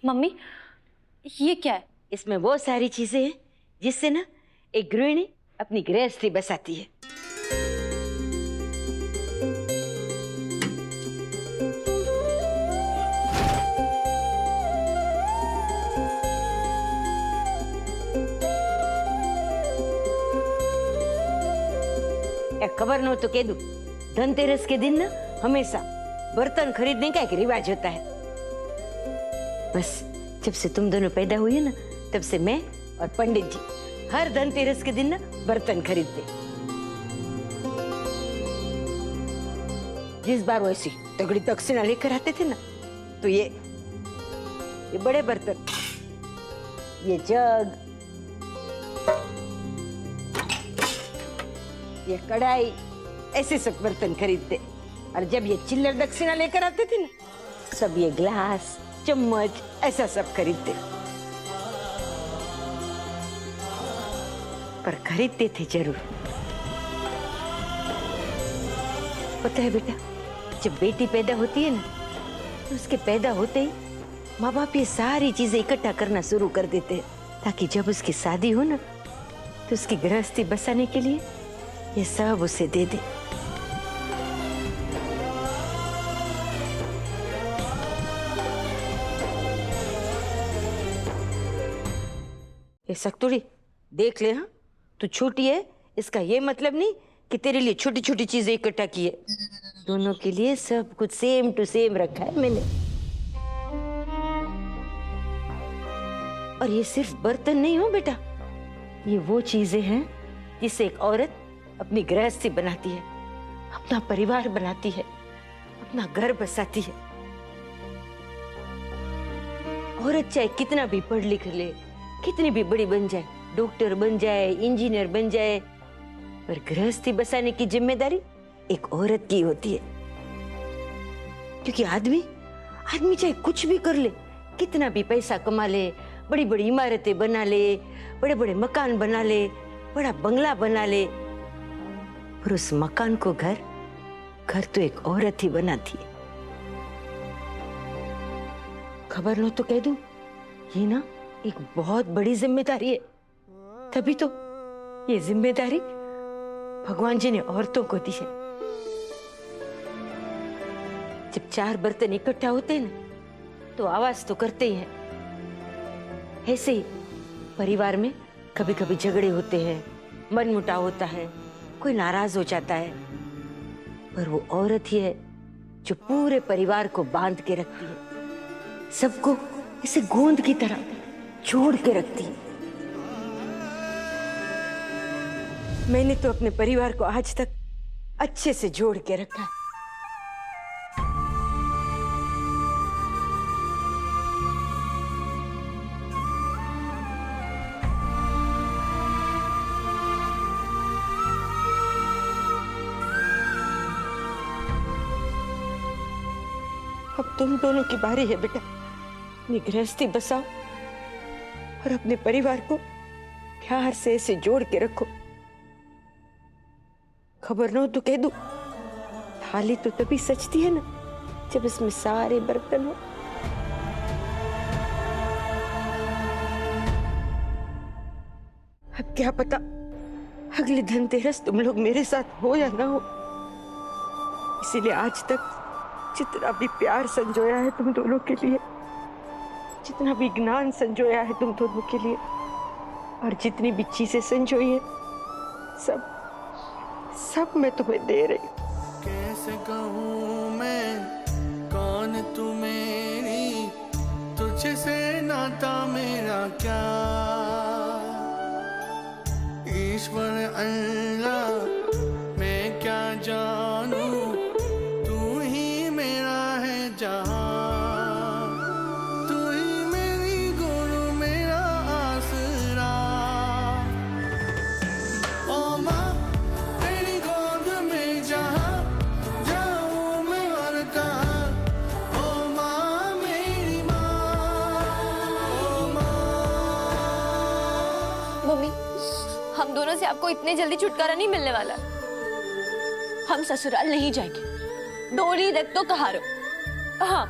Mummy ये क्या है? इसमें वो सारी चीजें हैं जिससे ना एक गृहिणी अपनी गृहस्थी बसाती है। खबर न हो तो कह दूं, धनतेरस के दिन ना हमेशा बर्तन खरीदने का एक रिवाज होता है। बस जब से तुम दोनों पैदा हुई है ना, तब से मैं और पंडित जी हर धनतेरस के दिन ना बर्तन खरीदते। जिस बार वो ऐसी तगड़ी दक्षिणा लेकर आते थे ना, तो ये बड़े बर्तन, ये जग, ये कढ़ाई, ऐसे सब बर्तन खरीदते। और जब ये चिल्लर दक्षिणा लेकर आते थे ना, सब ये ग्लास, चम्मच, ऐसा सब खरीदते। पर खरीदते थे जरूर। पता है बेटा, जब बेटी पैदा होती है ना, तो उसके पैदा होते ही माँ बाप ये सारी चीजें इकट्ठा करना शुरू कर देते हैं, ताकि जब उसकी शादी हो ना, तो उसकी गृहस्थी बसाने के लिए ये सब उसे दे दे। ये सक्तुड़ी देख ले, हाँ तू छोटी है, इसका ये मतलब नहीं कि तेरे लिए छोटी छोटी चीजें इकट्ठा की है। दोनों के लिए सब कुछ सेम टू सेम रखा है मैंने। और ये सिर्फ बर्तन नहीं हो बेटा, ये वो चीजें हैं जिससे एक औरत अपनी गृहस्थी बनाती है, अपना परिवार बनाती है, अपना घर बसाती है। औरत चाहे कितना भी पढ़ लिख ले, कितनी भी बड़ी बन जाए, डॉक्टर बन जाए, इंजीनियर बन जाए, पर गृहस्थी बसाने की जिम्मेदारी एक औरत की होती है। क्योंकि आदमी चाहे कुछ भी कर ले, कितना भी पैसा कमा ले, बड़ी बड़ी इमारतें बना ले, बड़े बड़े मकान बना ले, बड़ा बंगला बना ले, पर उस मकान को घर तो एक औरत ही बनाती है। खबर न तो कह दूं, ये ना एक बहुत बड़ी जिम्मेदारी है। तभी तो ये जिम्मेदारी भगवान जी ने औरतों को दी है। जब चार बर्तन इकट्ठा होते हैं ना, तो आवाज तो करते ही हैं। ऐसे ही परिवार में कभी कभी झगड़े होते हैं, मनमुटाव होता है, कोई नाराज हो जाता है, पर वो औरत ही है जो पूरे परिवार को बांध के रखती है, सबको इसे गोंद की तरह जोड़ के रखती है। मैंने तो अपने परिवार को आज तक अच्छे से जोड़ के रखा है। अब तुम दोनों की बारी है बेटा, अपनी गृहस्थी बसाओ और अपने परिवार को प्यार से ऐसे जोड़ के रखो। खबर न हो तो कह दूं, थाली तो तभी सजती है ना जब इसमें सारे बर्तन हो। अब क्या पता अगले धनतेरस तुम लोग मेरे साथ हो या ना हो, इसीलिए आज तक जितना भी प्यार संजोया है तुम दोनों के लिए, जितना भी ज्ञान संजोया है तुम दोनों के लिए, और जितनी भी चीजें संजोई है, सब मैं तुम्हें दे रही हूँ। कैसे कहूँ मैं कौन तू मेरी, तुझसे नाता मेरा क्या, ईश्वर अल्लाह मैं क्या जानू, तू ही मेरा है जहां, तू ही मेरी गुरु मेरा आसरा। ओ माँ तेरी गोद में जहां जाऊं मैं और कहाँ, ओ माँ मेरी माँ, ओ माँ। मम्मी, हम दोनों से आपको इतने जल्दी छुटकारा नहीं मिलने वाला। हम ससुराल नहीं जाएंगे, डोली रख तो कहा रहो। हाँ,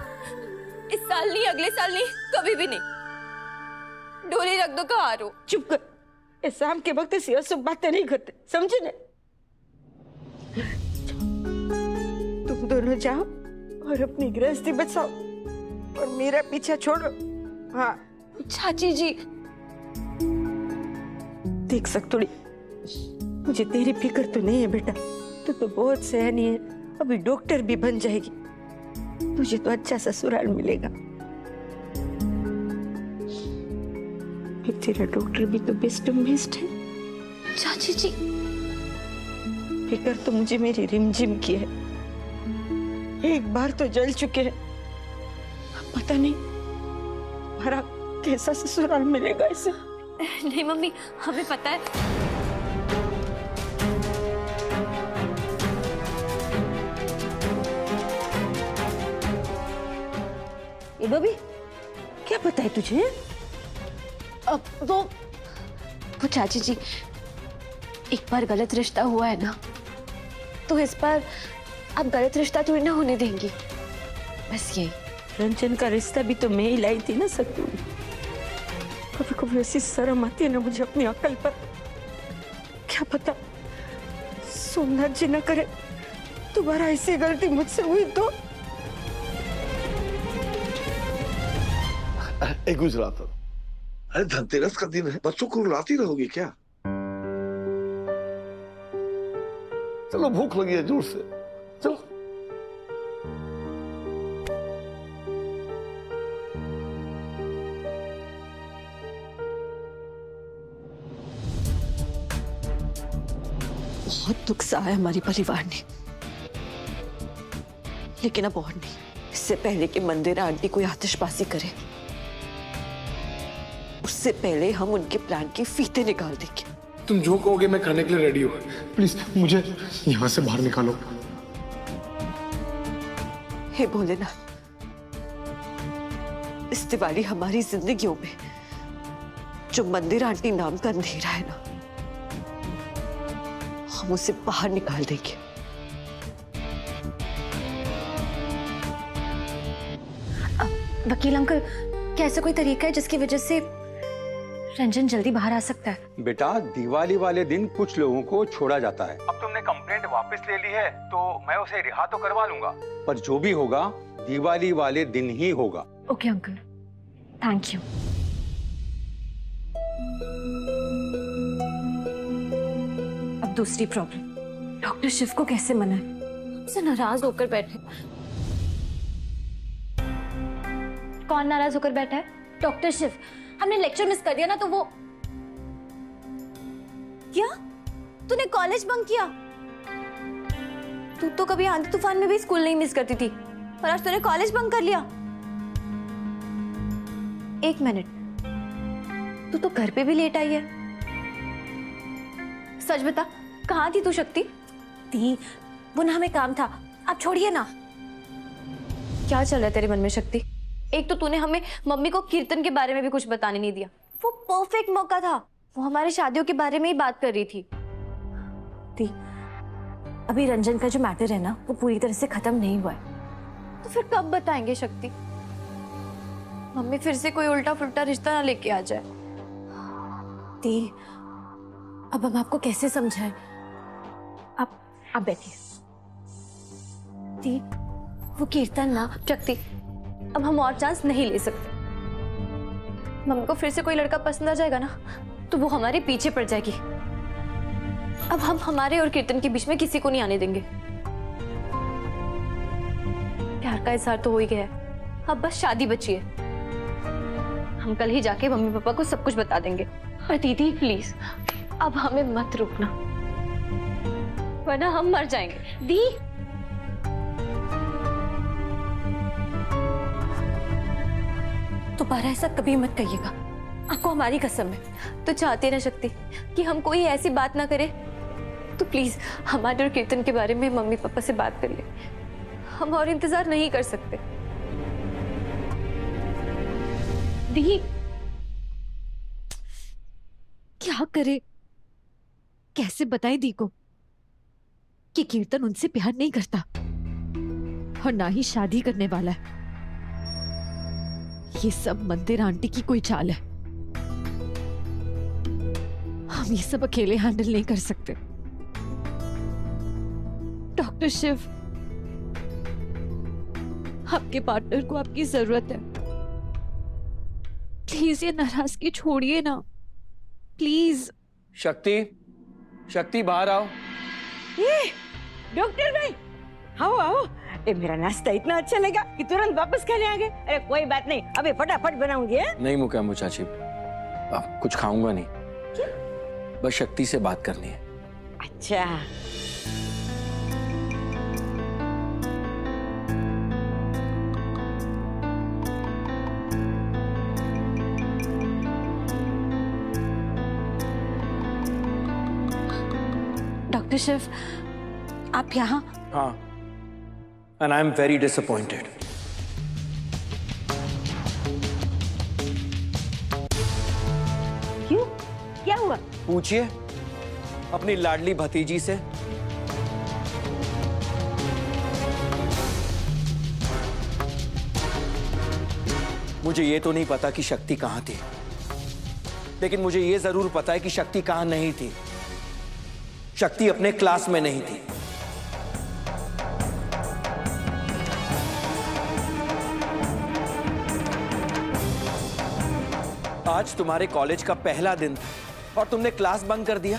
इस साल नहीं, अगले साल नहीं, कभी भी नहीं। डोली रख दो कहारो। चुप कर, इस शाम के वक्त ऐसी अशुभ बातें नहीं करते, समझे ना? तुम दोनों जाओ और अपनी गृहस्थी बचाओ और मेरा पीछा छोड़ो। हाँ चाची जी। देख सकतुड़ी, मुझे तेरी फिक्र तो नहीं है बेटा, तू तो बहुत सयानी है, अभी डॉक्टर भी बन जाएगी, तुझे तो अच्छा ससुराल मिलेगा। फिर तेरा डॉक्टर भी तो बेस्ट बेस्ट है। चाची जी, फिक्र तो मुझे मेरी रिमझिम की है, एक बार तो जल चुके हैं, अब पता नहीं हमारा कैसा ससुराल मिलेगा इसे। नहीं मम्मी, हमें पता है। ए बबी, क्या पता है तुझे? अब वो चाची जी, एक बार गलत रिश्ता हुआ है ना, तो इस बार आप गलत रिश्ता थोड़ी ना होने देंगी, बस यही। रंजन का रिश्ता भी तो मैं ही लाई थी ना सत्तू। कभी कभी ऐसी शर्म आती है ना मुझे अपनी अकल पर। क्या पता सोमनाथ जी न करे दोबारा ऐसी गलती मुझसे हुई तो। एक गुजरात, अरे धनतेरस का दिन है, बच्चों को रुलाती रहोगी क्या? चलो भूख लगी है जोर से, चलो। बहुत दुख सा है हमारे परिवार ने, लेकिन अब और नहीं। इससे पहले कि मंदिर आंटी कोई आतिशबाजी करे, उससे पहले हम उनके प्लान के फीते निकाल देंगे। तुम जो कहोगे मैं करने के लिए रेडी हूँ। प्लीज मुझे यहाँ से बाहर निकालो। हे भोलेनाथ, इस दिवाली हमारी जिंदगियों में जो मंदिर आंटी नाम का अंधेरा है ना, हम उसे बाहर निकाल देंगे। वकील अंकल, क्या ऐसा कोई तरीका है जिसकी वजह से रंजन जल्दी बाहर आ सकता है? बेटा, दिवाली वाले दिन कुछ लोगों को छोड़ा जाता है। अब तुमने कंप्लेंट वापस ले ली है तो मैं उसे रिहा तो करवा लूंगा, पर जो भी होगा दिवाली वाले दिन ही होगा। Okay uncle, thank you. अब दूसरी प्रॉब्लम, डॉक्टर शिव को कैसे मनाएं? हमसे नाराज होकर बैठे। कौन नाराज होकर बैठा है? डॉक्टर शिव। हमने लेक्चर मिस कर दिया ना, तो वो क्या? तूने कॉलेज बंक किया? तू तो कभी आंधी तूफान में भी स्कूल नहीं मिस करती थी, और आज तूने कॉलेज बंक कर लिया। एक मिनट, तू तो घर पे भी लेट आई है। सच बता, कहाँ थी तू शक्ति? थी वो ना, हमें काम था, आप छोड़िए ना। क्या चल रहा है तेरे मन में शक्ति? एक तो तूने हमें मम्मी को कीर्तन के बारे में भी कुछ बताने नहीं दिया। वो परफेक्ट मौका था, वो हमारे शादियों के बारे में ही बात कर रही थी। अभी रंजन का जो मैटर है ना, वो पूरी तरह से खत्म नहीं हुआ है, तो फिर कब बताएंगे शक्ति? मम्मी फिर से कोई उल्टा फुल्टा रिश्ता ना लेके आ जाए। अब हम आपको कैसे समझाएं? आप बैठिए। वो कीर्तन ना शक्ति, अब हम और चांस नहीं ले सकते। मम्मी को फिर से कोई लड़का पसंद आ जाएगा ना, तो वो हमारे पीछे पड़ जाएगी। अब हम हमारे और कीर्तन के बीच में किसी को नहीं आने देंगे। प्यार का इजहार तो हो ही गया है, अब बस शादी बची है। हम कल ही जाके मम्मी पापा को सब कुछ बता देंगे। पर दीदी प्लीज, अब हमें मत रोकना, वरना हम मर जाएंगे। दी, दोबारा ऐसा कभी मत कहिएगा, आपको हमारी कसम है। तो चाहते ना शक्ति कि हम कोई ऐसी बात ना करे, तो प्लीज हमारे और कीर्तन के बारे में मम्मी पापा से बात कर ले। हम और इंतजार नहीं कर सकते। दी, क्या करे, कैसे बताए दी को कि कीर्तन उनसे प्यार नहीं करता और ना ही शादी करने वाला है। ये सब मंदिर आंटी की कोई चाल है। हम ये सब अकेले हैंडल नहीं कर सकते। डॉक्टर शिव, आपके पार्टनर को आपकी जरूरत है। प्लीज ये नाराजगी छोड़िए ना, प्लीज। शक्ति, शक्ति बाहर आओ। ये डॉक्टर भाई, आओ आओ। ए, मेरा नाश्ता इतना अच्छा लगा कि तुरंत वापस खाने आ गए। अरे कोई बात नहीं, अबे फटाफट बनाऊंगी। नहीं मुकामो चाची, अब कुछ खाऊंगा नहीं। बस शक्ति से बात करनी है। अच्छा, डॉक्टर शिव, आप यहाँ? हाँ, and I am very disappointed. क्यों? क्या हुआ? पूछिए अपनी लाडली भतीजी से। मुझे ये तो नहीं पता कि शक्ति कहां थी, लेकिन मुझे ये जरूर पता है कि शक्ति कहां नहीं थी। शक्ति अपने क्लास में नहीं थी। आज तुम्हारे कॉलेज का पहला दिन था और तुमने क्लास बंक कर दिया।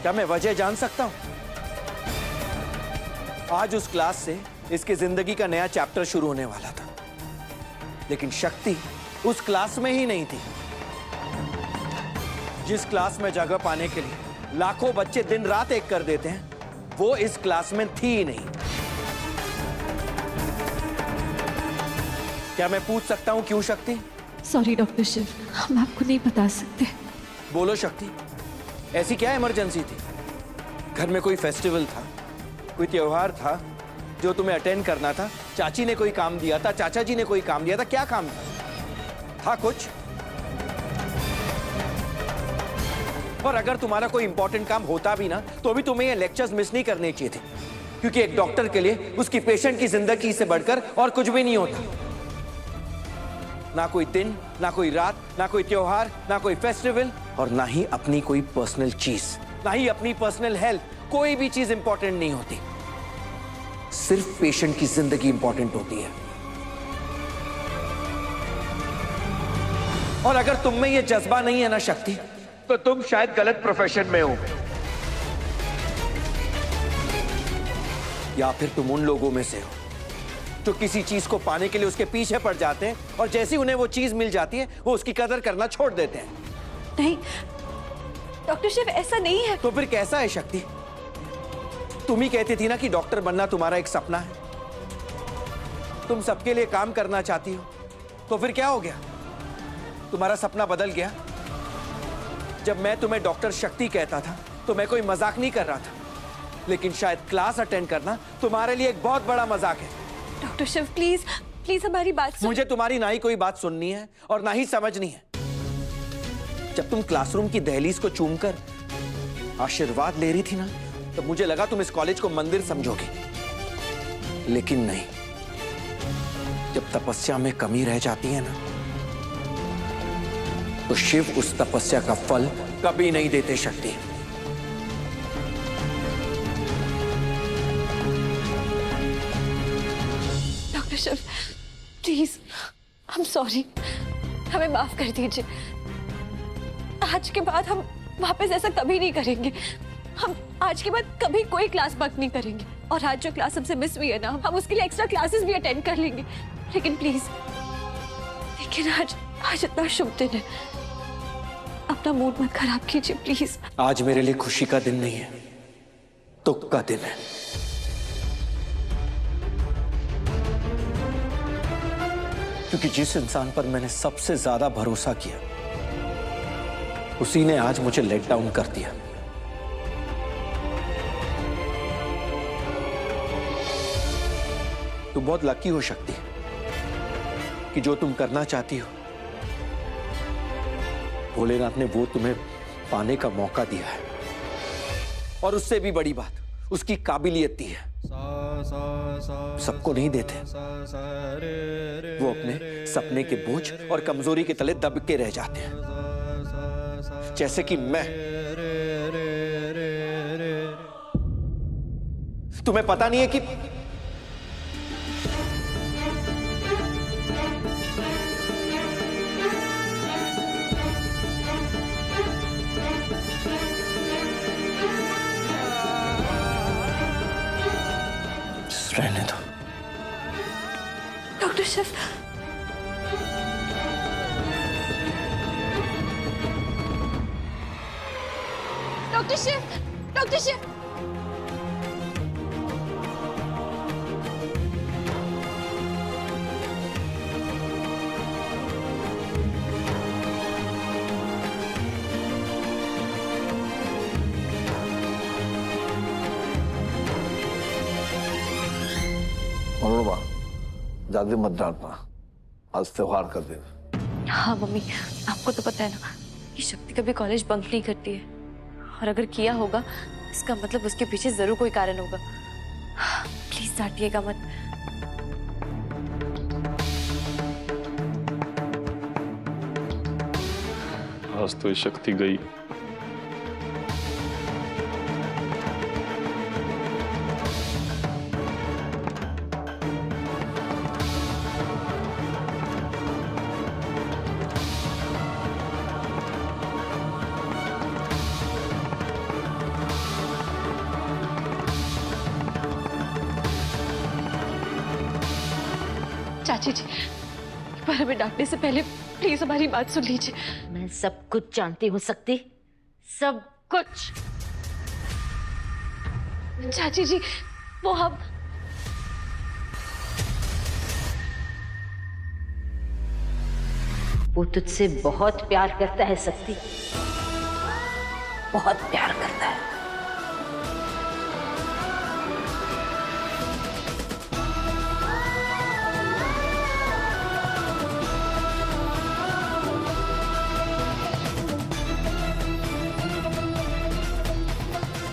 क्या मैं वजह जान सकता हूं? आज उस क्लास से इसकी जिंदगी का नया चैप्टर शुरू होने वाला था, लेकिन शक्ति उस क्लास में ही नहीं थी। जिस क्लास में जगह पाने के लिए लाखों बच्चे दिन रात एक कर देते हैं, वो इस क्लास में थी ही नहीं। क्या मैं पूछ सकता हूं क्यों शक्ति? सॉरी डॉक्टर शिव, हम आपको नहीं बता सकते। बोलो शक्ति, ऐसी क्या इमरजेंसी थी? घर में कोई फेस्टिवल था, कोई त्योहार था जो तुम्हें अटेंड करना था? चाची ने कोई काम दिया था, चाचा जी ने कोई काम दिया था? क्या काम था कुछ? और अगर तुम्हारा कोई इंपॉर्टेंट काम होता भी ना, तो भी तुम्हें ये लेक्चर्स मिस नहीं करने चाहिए थे, क्योंकि एक डॉक्टर के लिए उसकी पेशेंट की जिंदगी से बढ़कर और कुछ भी नहीं होता। ना कोई दिन, ना कोई रात, ना कोई त्योहार, ना कोई फेस्टिवल, और ना ही अपनी कोई पर्सनल चीज, ना ही अपनी पर्सनल हेल्थ। कोई भी चीज इंपॉर्टेंट नहीं होती, सिर्फ पेशेंट की जिंदगी इंपॉर्टेंट होती है। और अगर तुम में ये जज्बा नहीं है ना शक्ति, तो तुम शायद गलत प्रोफेशन में हो, या फिर तुम उन लोगों में से हो जो किसी चीज को पाने के लिए उसके पीछे पड़ जाते हैं, और जैसे ही उन्हें वो चीज मिल जाती है वो उसकी कदर करना छोड़ देते हैं। नहीं डॉक्टर शिव, ऐसा नहीं है। तो फिर कैसा है शक्ति? तुम ही कहती थी ना कि डॉक्टर बनना तुम्हारा एक सपना है, तुम सबके लिए काम करना चाहती हो। तो फिर क्या हो गया? तुम्हारा सपना बदल गया? जब मैं तुम्हें डॉक्टर शक्ति कहता था तो मैं कोई मजाक नहीं कर रहा था, लेकिन शायद क्लास अटेंड करना तुम्हारे लिए एक बहुत बड़ा मजाक है। डॉक्टर शिव प्लीज प्लीज हमारी बात सुन। मुझे तुम्हारी ना ही कोई बात सुननी है और ना ही समझनी है। जब तुम क्लासरूम की दहलीज को चूमकर आशीर्वाद ले रही थी ना, तब मुझे लगा तुम इस कॉलेज को मंदिर समझोगी, लेकिन नहीं। जब तपस्या में कमी रह जाती है ना, तो शिव उस तपस्या का फल कभी नहीं देते शक्ति। Doctor Shiv please, I am sorry, हमें माफ कर दीजिए। आज के बाद हम वापस ऐसा कभी नहीं करेंगे। हम आज के बाद कभी कोई क्लास बंक नहीं करेंगे, और आज जो क्लास हमसे मिस हुई है ना, हम उसके लिए एक्स्ट्रा क्लासेस भी अटेंड कर लेंगे। लेकिन प्लीज, लेकिन आज इतना शुभ दिन है, अपना मूड मत खराब कीजिए प्लीज। आज मेरे लिए खुशी का दिन नहीं है, दुख का दिन है। क्योंकि जिस इंसान पर मैंने सबसे ज्यादा भरोसा किया, उसी ने आज मुझे लेट डाउन कर दिया। तुम बहुत लकी हो शक्ति कि जो तुम करना चाहती हो, भोलेनाथ ने वो तुम्हें पाने का मौका दिया है, और उससे भी बड़ी बात उसकी काबिलियत दी है। सबको नहीं देते, वो अपने सपने के बोझ और कमजोरी के तले दब के रह जाते हैं, जैसे कि मैं। तुम्हें पता नहीं है कि रहने दो। Doctor Shiv, doctor Shiv, doctor Shiv. Manorama, ज्यादा मत डांटना, आज त्योहार का दिन। हाँ मम्मी, आपको तो पता है ना कि शक्ति कभी कॉलेज बंक नहीं करती है, और अगर किया होगा इसका मतलब उसके पीछे जरूर कोई कारण होगा। प्लीज डांटिएगा मत। आज तो ये शक्ति गई। चाची जी, एक बार हमें डांटने से पहले प्लीज हमारी बात सुन लीजिए। मैं सब कुछ जानती हूँ शक्ति, सब कुछ। चाची जी, वो हम वो तुझसे बहुत प्यार करता है शक्ति, बहुत प्यार करता है।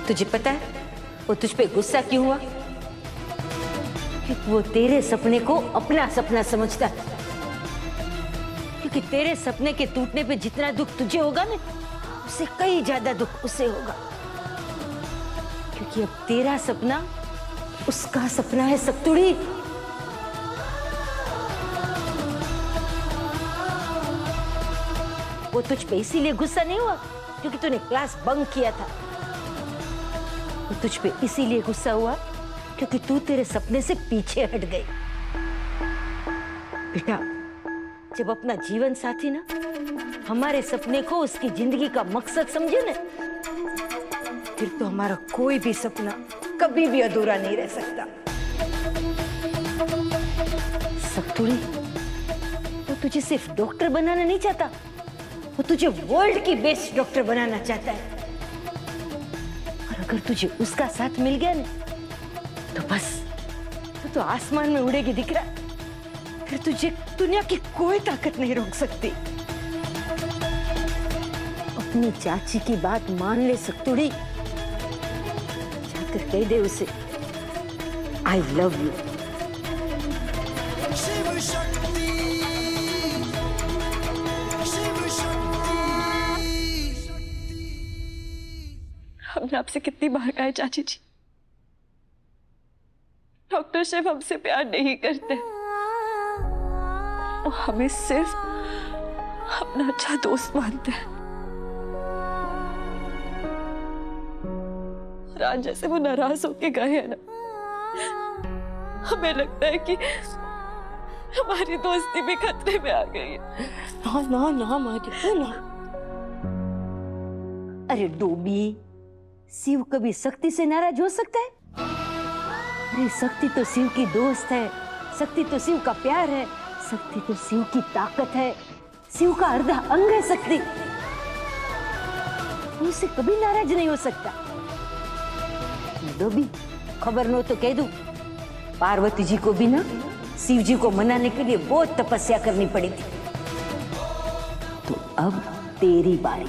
तुझे पता है वो तुझ पे गुस्सा क्यों हुआ? क्योंकि वो तेरे सपने को अपना सपना समझता है। क्योंकि तेरे सपने के टूटने पे जितना दुख तुझे होगा ना, उससे कई ज्यादा दुख उसे होगा। क्योंकि अब तेरा सपना उसका सपना है सतुड़ी। वो तुझ पे इसीलिए गुस्सा नहीं हुआ क्योंकि तूने क्लास बंक किया था। वो तुझ पे इसीलिए गुस्सा हुआ क्योंकि तू तेरे सपने से पीछे हट गई। बेटा, जब अपना जीवन साथी ना हमारे सपने को उसकी जिंदगी का मकसद समझे ना, फिर तो हमारा कोई भी सपना कभी भी अधूरा नहीं रह सकता। सतुड़ी, वो तुझे सिर्फ डॉक्टर बनाना नहीं चाहता, वो तुझे वर्ल्ड की बेस्ट डॉक्टर बनाना चाहता है। और अगर तुझे उसका साथ मिल गया ना, तो बस तो आसमान में उड़ेगी दिख रहा। फिर तुझे दुनिया की कोई ताकत नहीं रोक सकती। अपनी चाची की बात मान ले सतुड़ी, जाकर कह दे उसे I love you. Shiv Shakti, Shiv Shakti. हमने आपसे कितनी बार कहा है चाची जी, डॉक्टर शिव हमसे प्यार नहीं करते, वो हमें सिर्फ अपना अच्छा दोस्त मानते हैं। और आज जैसे वो नाराज होके गए हैं ना, हमें लगता है कि हमारी दोस्ती भी खतरे में आ गई है। ना ना ना मारी ना। अरे डोबी, शिव कभी शक्ति से नाराज हो सकता है? अरे शक्ति तो शिव की दोस्त है, शक्ति तो शिव का प्यार है, शक्ति तो शिव की ताकत है, शिव का अर्धा अंग है शक्ति। उससे कभी नाराज नहीं हो सकता। डोबी, खबर नो तो कह दूं, पार्वती जी को भी ना शिव जी को मनाने के लिए बहुत तपस्या करनी पड़ी थी। तो अब तेरी बारी।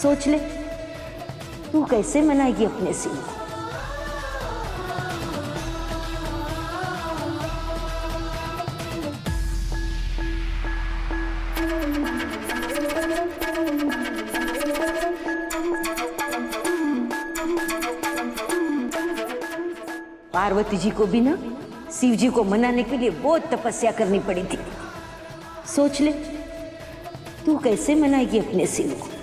सोच ले, तू कैसे मनाएगी अपने शिव को? पार्वती जी को भी ना शिव जी को मनाने के लिए बहुत तपस्या करनी पड़ी थी। सोच ले तू कैसे मनाएगी अपने शिव को।